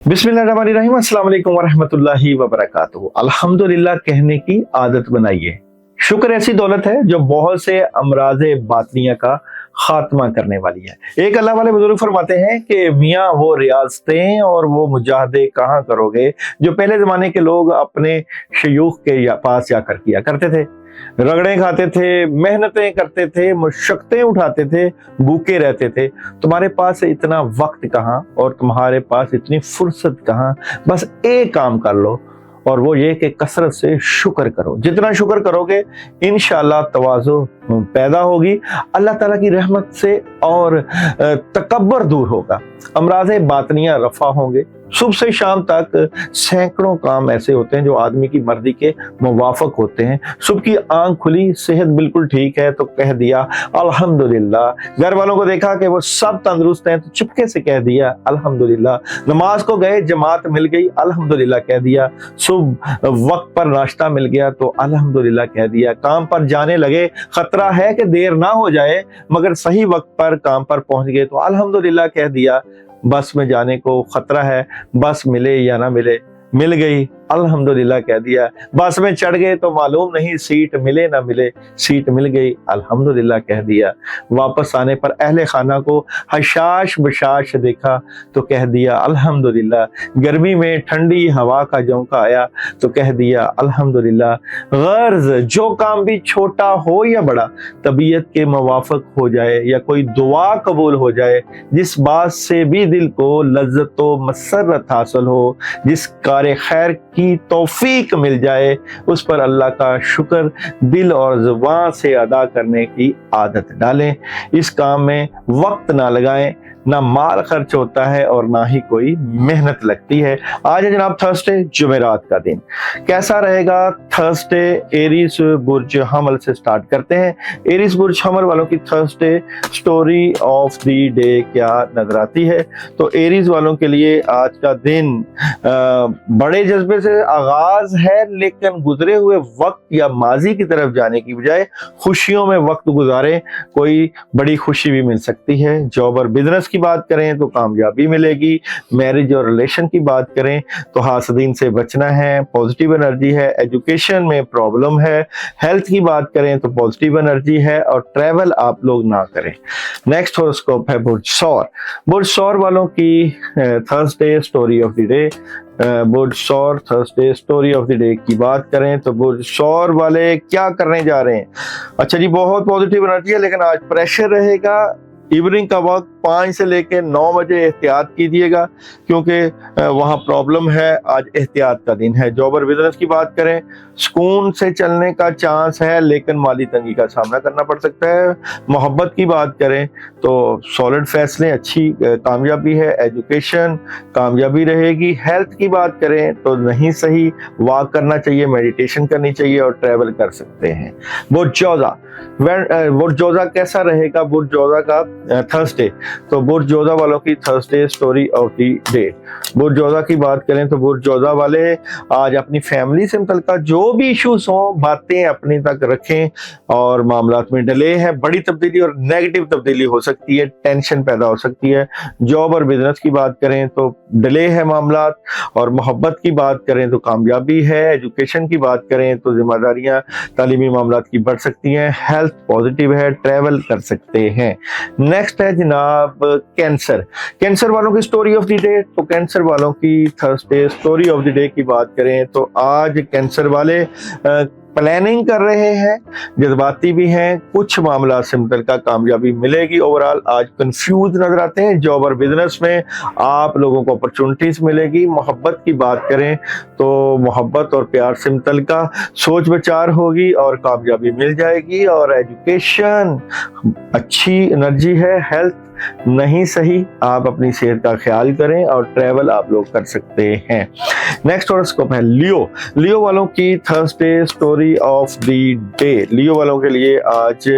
बिस्मिल्लाहिर्रहमानिर्रहीम, अस्सलाम वालेकुम वरहमतुल्लाहि वबरकातुहू। अल्हम्दुलिल्लाह कहने की आदत बनाइए। शुक्र ऐसी दौलत है जो बहुत से अमराज़े बातनिया का खात्मा करने वाली है। एक अल्लाह वाले बुजुर्ग फरमाते हैं कि मियाँ वो रियासतें और वो मुजाहदे कहाँ करोगे जो पहले ज़माने के लोग अपने शयूख के पास जाकर किया करते थे। रगड़े खाते थे, मेहनतें करते थे, मुशक्क़तें उठाते थे, भूखे रहते थे। तुम्हारे पास इतना वक्त कहाँ और तुम्हारे पास इतनी फुर्सत कहाँ। बस एक काम कर लो और वो ये कि कसरत से शुक्र करो। जितना शुक्र करोगे इंशाअल्लाह तवाज़ु पैदा होगी, अल्लाह ताला की रहमत से, और तकब्बर दूर होगा, अमराज़े बातनिया रफ़ा होंगे। सुबह से शाम तक सैकड़ों काम ऐसे होते हैं जो आदमी की मर्जी के मुवाफक होते हैं। सुबह की आंख खुली, सेहत बिल्कुल ठीक है तो कह दिया अल्हम्दुलिल्लाह। घर वालों को देखा कि वो सब तंदुरुस्त हैं तो चुपके से कह दिया अल्हम्दुलिल्लाह। नमाज को गए, जमात मिल गई, अल्हम्दुलिल्लाह कह दिया। सुबह वक्त पर नाश्ता मिल गया तो अल्हम्दुलिल्लाह कह दिया। काम पर जाने लगे, खतरा है कि देर ना हो जाए, मगर सही वक्त पर काम पर पहुंच गए तो अल्हम्दुलिल्लाह कह दिया। बस में जाने को खतरा है, बस मिले या ना मिले, मिल गई, अल्हम्दुलिल्लाह कह दिया। बस में चढ़ गए तो मालूम नहीं सीट मिले ना मिले, सीट मिल गई, अल्हम्दुलिल्लाह कह दिया। वापस आने पर अहले खाना को हशाश बशाश देखा तो कह दिया अल्हम्दुलिल्लाह। गर्मी में ठंडी हवा का झोंका आया तो कह दिया अल्हम्दुलिल्लाह। गर्ज जो काम भी छोटा हो या बड़ा तबीयत के मुवाफक हो जाए या कोई दुआ कबूल हो जाए, जिस बात से भी दिल को लज्जत व मसरत हासिल हो, जिस कार खैर की तौफीक मिल जाए, उस पर अल्लाह का शुक्र दिल और ज़ुबान से अदा करने की आदत डालें। इस काम में वक्त ना लगाएं, ना माल खर्च होता है और ना ही कोई मेहनत लगती है। आज है जनाब थर्सडे, जुमेरात का दिन। कैसा रहेगा थर्सडे? एरीज बुर्ज हमल से स्टार्ट करते हैं। एरीज बुर्ज हमल वालों की Thursday story of the day क्या नजर आती है? तो एरीज वालों के लिए आज का दिन बड़े जज्बे से आगाज है, लेकिन गुजरे हुए वक्त या माजी की तरफ जाने की बजाय खुशियों में वक्त गुजारें, कोई बड़ी खुशी भी मिल सकती है। जॉब और बिजनेस की बात करें तो कामयाबी मिलेगी। मैरिज और रिलेशन की बात करें तो हासदीन से बचना है, पॉजिटिव एनर्जी है। एजुकेशन में प्रॉब्लम है। हेल्थ की बात करें तो पॉजिटिव एनर्जी है और ट्रैवल आप लोग ना करें। नेक्स्ट हॉरोस्कोप है बुर्ज सौर। बुर्ज सौर वालों की Thursday story of the day. बुर्ज सौर Thursday story of the day की बात करें तो बुर्ज सौर वाले क्या करने जा रहे हैं? अच्छा जी, बहुत पॉजिटिव एनर्जी है, लेकिन आज प्रेशर रहेगा। इवनिंग का वक्त 5 से लेकर 9 बजे एहतियात कीजिएगा, क्योंकि वहाँ प्रॉब्लम है। आज एहतियात का दिन है। जॉब और बिजनेस की बात करें, सुकून से चलने का चांस है, लेकिन माली तंगी का सामना करना पड़ सकता है। मोहब्बत की बात करें तो सॉलिड फैसले, अच्छी कामयाबी है। एजुकेशन कामयाबी रहेगी। हेल्थ की बात करें तो नहीं सही, वॉक करना चाहिए, मेडिटेशन करनी चाहिए और ट्रैवल कर सकते हैं। बुर्ज जोजा, बुर्ज जोजा कैसा रहेगा? बुर्ज जोजा का थर्सडे, तो बुर्ज जोजा वालों की Thursday story of the day. बुर्ज जोजा की बात करें तो बुर्ज जोजा वाले आज अपनी फैमिली से मुतल्लिका जो भी इश्यूज हों, बातें अपने तक रखें और मामलात में डले हैं। बड़ी तब्दीली और नेगेटिव तब्दीली हो सकती है, टेंशन पैदा हो सकती है। जॉब और बिजनेस की बात करें तो डिले है मामलात, और मोहब्बत की बात करें तो कामयाबी है। एजुकेशन की बात करें तो जिम्मेदारियां तालीमी मामलात की बढ़ सकती हैं। हेल्थ पॉजिटिव है, ट्रैवल कर सकते हैं। नेक्स्ट है जनाब कैंसर। कैंसर वालों की स्टोरी ऑफ द डे। तो कैंसर वालों की Thursday story of the day की बात करें तो आज कैंसर वाले प्लानिंग कर रहे हैं, जज्बाती भी हैं, कुछ मामला से मुतल्लिका कामयाबी मिलेगी। ओवरऑल आज कंफ्यूज नजर आते हैं। जॉब और बिजनेस में आप लोगों को अपॉर्चुनिटीज मिलेगी। मोहब्बत की बात करें तो मोहब्बत और प्यार से मुतल्लिका सोच विचार होगी और कामयाबी मिल जाएगी। और एजुकेशन अच्छी एनर्जी है। हेल्थ नहीं सही, आप अपनी सेहत का ख्याल करें और ट्रैवल आप लोग कर सकते हैं। नेक्स्ट हॉरोस्कोप है लियो। लियो वालों की Thursday story of the day. Leo वालों के लिए आज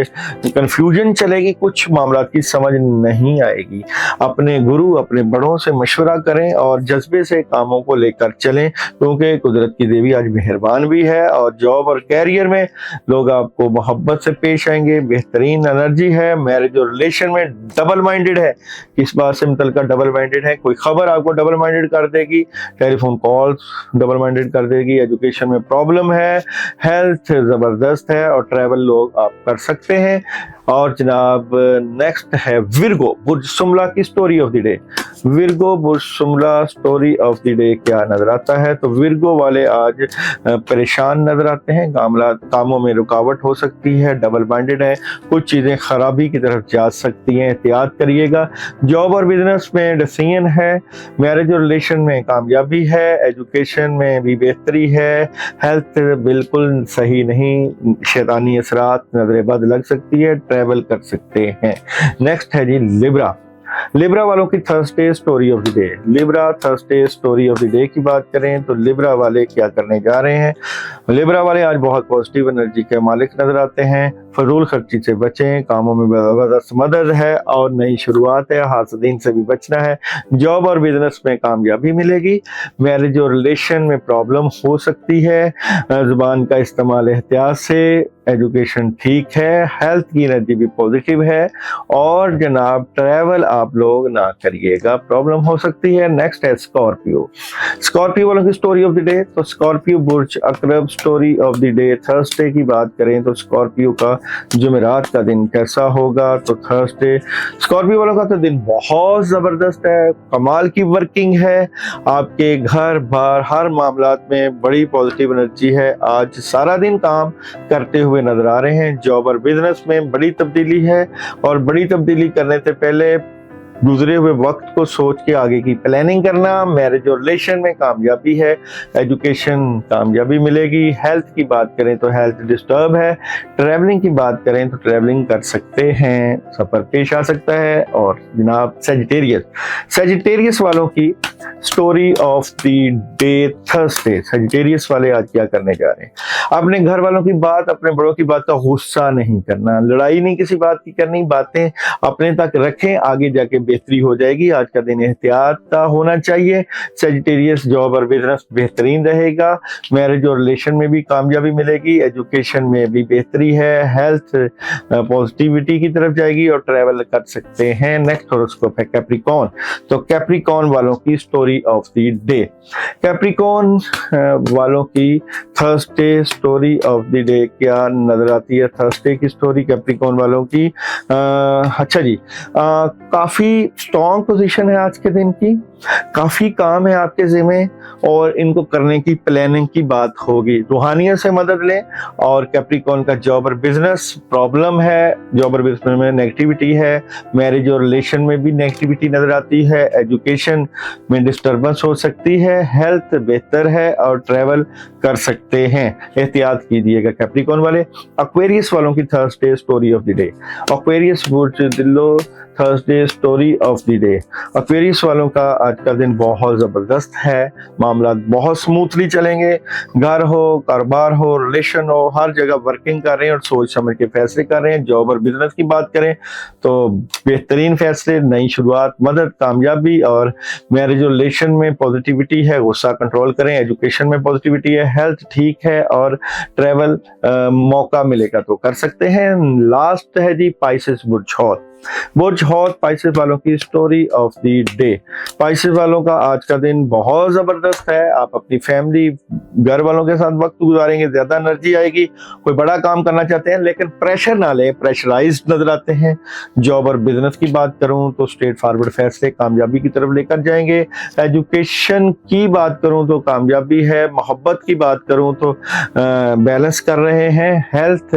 कंफ्यूजन चलेगी, कुछ मामला की समझ नहीं आएगी। अपने गुरु, अपने बड़ों से मशवरा करें और जज्बे से कामों को लेकर चलें, क्योंकि कुदरत की देवी आज मेहरबान भी है। और जॉब और कैरियर में लोग आपको मोहब्बत से पेश आएंगे, बेहतरीन एनर्जी है। मैरिज और रिलेशन में डबल माइंडेड है, किस बात से मुतल्लिका डबल माइंडेड है, कोई खबर आपको डबल माइंडेड कर देगी, टेलीफोन कॉल्स डबल माइंडेड कर देगी, एजुकेशन में प्रॉब्लम है, हेल्थ जबरदस्त है और ट्रैवल लोग आप कर सकते हैं। और जनाब नेक्स्ट है विर्गो, बुर्ज सुमला की story of the day. Virgo बुर्ज सुमला स्टोरी ऑफ द डे क्या नजर आता है? तो विर्गो वाले आज परेशान नजर आते हैं, कामों में रुकावट हो सकती है, डबल माइंडेड है, कुछ चीजें खराबी की तरफ जा सकती हैं, एहतियात करिएगा। जॉब और बिजनेस में डिसीजन है, मैरिज और रिलेशन में कामयाबी है, एजुकेशन में भी बेहतरी है, हेल्थ बिल्कुल सही नहीं, शैतानी असरात नजर बद लग सकती है, ट्रैवल कर सकते हैं। नेक्स्ट है जी लिब्रा। लिब्रा वालों की Thursday story of the day. Libra Thursday story of the day की बात करें तो लिब्रा वाले क्या करने जा रहे हैं? लिब्रा वाले आज बहुत पॉजिटिव एनर्जी के मालिक नजर आते हैं, फजूल खर्ची से बचें, कामों में जबरदस्त मदद है और नई शुरुआत है, हासदीन से भी बचना है। जॉब और बिजनेस में कामयाबी मिलेगी, मैरिज और रिलेशन में प्रॉब्लम हो सकती है, जुबान का इस्तेमाल एहतियात से, एजुकेशन ठीक है, हेल्थ की एनर्जी भी पॉजिटिव है और जनाब ट्रैवल आप लोग ना करिएगा, प्रॉब्लम हो सकती है। नेक्स्ट है स्कॉर्पियो। स्कॉर्पियो वालों की स्टोरी ऑफ द डे, तो स्कॉर्पियो बुर्ज अकरब story of the day. Thursday की बात करें तो स्कॉर्पियो का जुमेरात का दिन कैसा होगा? तो थर्सडे स्कॉर्पियो वालों का तो दिन बहुत जबरदस्त है, कमाल की वर्किंग है, आपके घर बार हर मामलात में बड़ी पॉजिटिव एनर्जी है, आज सारा दिन काम करते हुए नजर आ रहे हैं। जॉब और बिजनेस में बड़ी तब्दीली है और बड़ी तब्दीली करने से पहले गुजरे हुए वक्त को सोच के आगे की प्लानिंग करना। मैरिज और रिलेशन में कामयाबी है, एजुकेशन कामयाबी मिलेगी। हेल्थ की बात करें तो हेल्थ डिस्टर्ब है। ट्रैवलिंग की बात करें तो ट्रैवलिंग कर सकते हैं, सफर पेश आ सकता है। और जनाब सेजिटेरियस वालों की story of the day Thursday. Sagittarius वाले आज क्या करने जा रहे हैं? अपने घर वालों की बात, अपने बड़ों की बात का गुस्सा नहीं करना, लड़ाई नहीं किसी बात की करनी, बातें अपने तक रखें, आगे जाके बेहतरी हो जाएगी। आज का दिन एहतियात का होना चाहिए। सेजिटेरियस जॉब और बिजनेस बेहतरीन रहेगा, मैरिज और रिलेशन में भी कामयाबी मिलेगी, एजुकेशन में भी बेहतरी है, हेल्थ पॉजिटिविटी की तरफ जाएगी और ट्रैवल कर सकते हैं। नेक्स्ट हॉरोस्कोप है कैप्रिकॉर्न। तो कैप्रिकॉर्न वालों की story of the day. Capricorn वालों की Thursday story of the day क्या नजर आती है? थर्सडे की स्टोरी कैप्रिकॉर्न वालों की अच्छा जी, काफी स्ट्रॉन्ग पोजीशन है आज के दिन की, काफी काम है आपके ज़िम्मे और इनको करने की प्लानिंग की बात होगी। रूहानियत से मदद लें। और कैप्रिकॉर्न का जॉब और बिजनेस प्रॉब्लम है, जॉब और बिजनेस में नेगेटिविटी है, मैरिज और रिलेशन में भी नेगेटिविटी नजर आती है, एजुकेशन में डिस्टर्बेंस हो सकती है, हेल्थ बेहतर है और ट्रैवल कर सकते हैं, एहतियात कीजिएगा कैप्रिकॉर्न वाले। एक्वेरियस वालों की Thursday story of the day. Aquarius बुर्ज दिल्लो Thursday story of the day. Aquarius वालों का आज का दिन बहुत जबरदस्त है, मामला बहुत स्मूथली चलेंगे, घर हो, कारोबार हो, रिलेशन हो, हर जगह वर्किंग कर रहे हैं और सोच समझ के फैसले कर रहे हैं। जॉब और बिजनेस की बात करें तो बेहतरीन फैसले, नई शुरुआत, मदद, कामयाबी और मैरिज और रिलेशन में पॉजिटिविटी है, गुस्सा कंट्रोल करें, एजुकेशन में पॉजिटिविटी है, हेल्थ ठीक है और ट्रैवल मौका मिलेगा तो कर सकते हैं। लास्ट है जी पाइसेस बुर्ज हौत। बुर्ज हौत पाइसेस वालों की story of the day. Pisces वालों का आज का दिन बहुत जबरदस्त है, आप अपनी फैमिली, घर वालों के साथ वक्त गुजारेंगे, ज्यादा एनर्जी आएगी, कोई बड़ा काम करना चाहते हैं लेकिन प्रेशर ना लें, प्रेशराइज्ड नजर आते हैं। जॉब और बिजनेस की बात करूं तो स्ट्रेट फॉरवर्ड फैसले कामयाबी की तरफ लेकर जाएंगे। एजुकेशन की बात करूं तो कामयाबी है, मोहब्बत की बात करूं तो बैलेंस कर रहे हैं, हेल्थ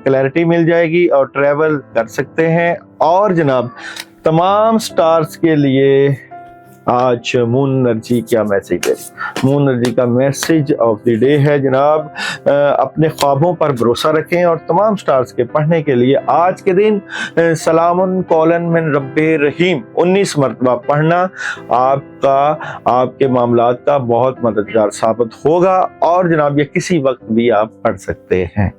क्लैरिटी मिल जाएगी और ट्रैवल कर सकते हैं। और जनाब तमाम स्टार्स के लिए आज मून एनर्जी क्या मैसेज है? मून एनर्जी का मैसेज ऑफ द डे है जनाब, अपने ख्वाबों पर भरोसा रखें और तमाम स्टार्स के पढ़ने के लिए आज के दिन सलामुन कौलन मिन रब्बे रहीम 19 मरतबा पढ़ना आपके मामलात का बहुत मददगार साबित होगा। और जनाब ये किसी वक्त भी आप पढ़ सकते हैं।